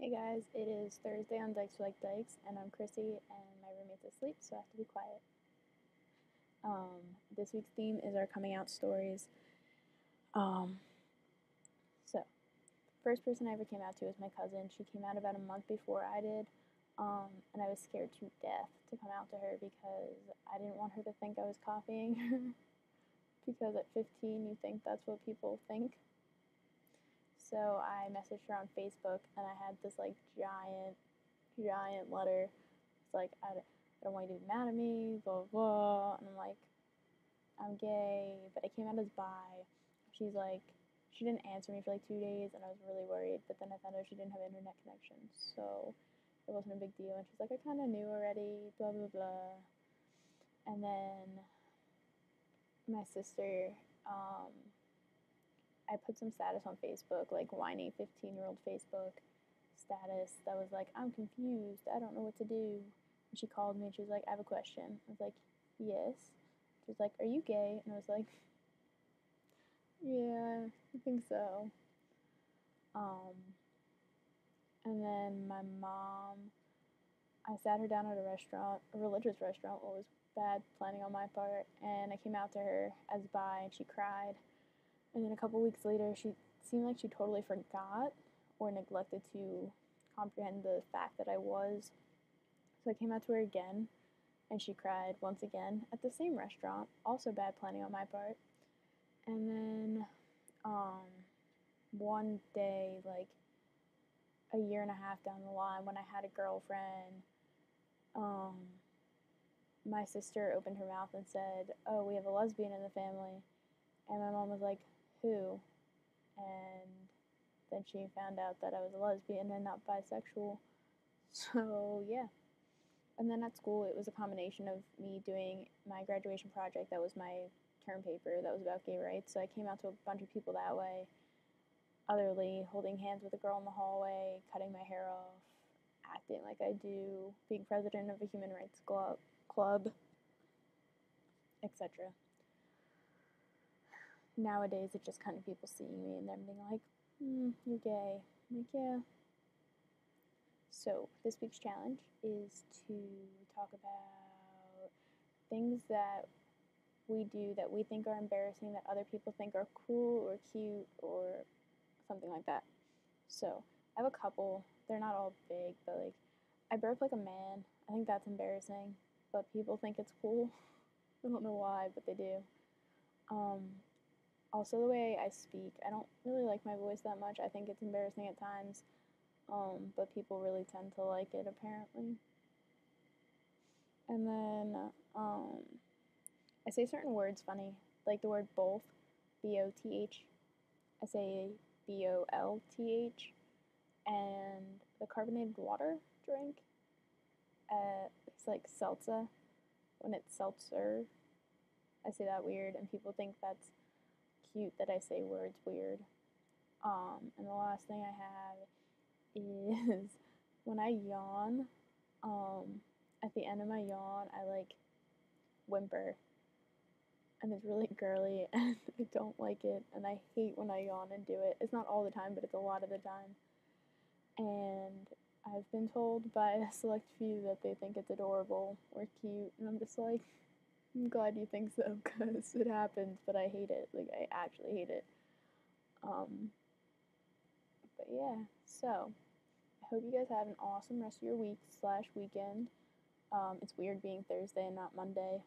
Hey guys, it is Thursday on Dykes Like Dykes, and I'm Chrissy, and my roommate's asleep, so I have to be quiet. This week's theme is our coming out stories. Um, so, first person I ever came out to was my cousin. She came out about a month before I did, and I was scared to death to come out to her because I didn't want her to think I was copying her. Because at 15, you think that's what people think. So I messaged her on Facebook, and I had this like giant letter. It's like, I don't want you to be mad at me, blah, blah, blah. And I'm like, I'm gay, but I came out as bi. She's like, she didn't answer me for like 2 days, and I was really worried. But then I found out she didn't have internet connection, so it wasn't a big deal. And she's like, I kind of knew already, blah, blah, blah. And then my sister, I put some status on Facebook, like whiny 15-year-old Facebook status that was like, I'm confused, I don't know what to do. And she called me and she was like, I have a question. I was like, yes. She was like, are you gay? And I was like, yeah, I think so. And then my mom, I sat her down at a restaurant, a religious restaurant, what was bad planning on my part, and I came out to her as bi and she cried. And then a couple weeks later, she seemed like she totally forgot or neglected to comprehend the fact that I was. So I came out to her again, and she cried once again at the same restaurant. Also bad planning on my part. And then one day, like a year and a half down the line, when I had a girlfriend, my sister opened her mouth and said, oh, we have a lesbian in the family. And my mom was like, who? And then she found out that I was a lesbian and not bisexual. So, yeah. And then at school, it was a combination of me doing my graduation project that was my term paper that was about gay rights. So I came out to a bunch of people that way. Otherly, holding hands with a girl in the hallway, cutting my hair off, acting like I do, being president of a human rights club, etc. Nowadays, it's just kind of people seeing me and them being like, you're gay. I'm like, yeah. So, this week's challenge is to talk about things that we do that we think are embarrassing that other people think are cool or cute or something like that. So, I have a couple. They're not all big, but like, I burp like a man. I think that's embarrassing, but people think it's cool. I don't know why, but they do. Also, the way I speak, I don't really like my voice that much. I think it's embarrassing at times, but people really tend to like it apparently. And then I say certain words funny, like the word both, B-O-T-H. I say B-O-L-T-H. And the carbonated water drink, it's like seltzer. When it's seltzer, I say that weird, and people think that's cute that I say words weird. And the last thing I have is when I yawn, at the end of my yawn, I like whimper. And it's really girly, and I don't like it, and I hate when I yawn and do it. It's not all the time, but it's a lot of the time. And I've been told by a select few that they think it's adorable or cute, and I'm just like, I'm glad you think so, because it happens, but I hate it. Like, I actually hate it. But yeah, so I hope you guys have an awesome rest of your week / weekend. It's weird being Thursday and not Monday.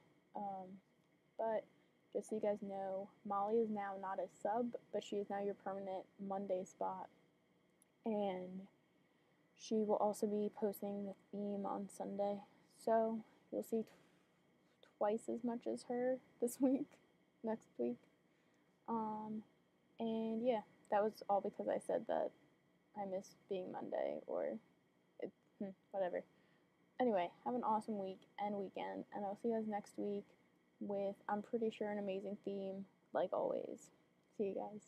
But just so you guys know, Molly is now not a sub, but she is now your permanent Monday spot. And she will also be posting the theme on Sunday. So you'll see twice as much as her this week, next week. And yeah, that was all because I said that I miss being Monday or whatever. Anyway, have an awesome week and weekend, and I'll see you guys next week with, I'm pretty sure, an amazing theme, like always. See you guys.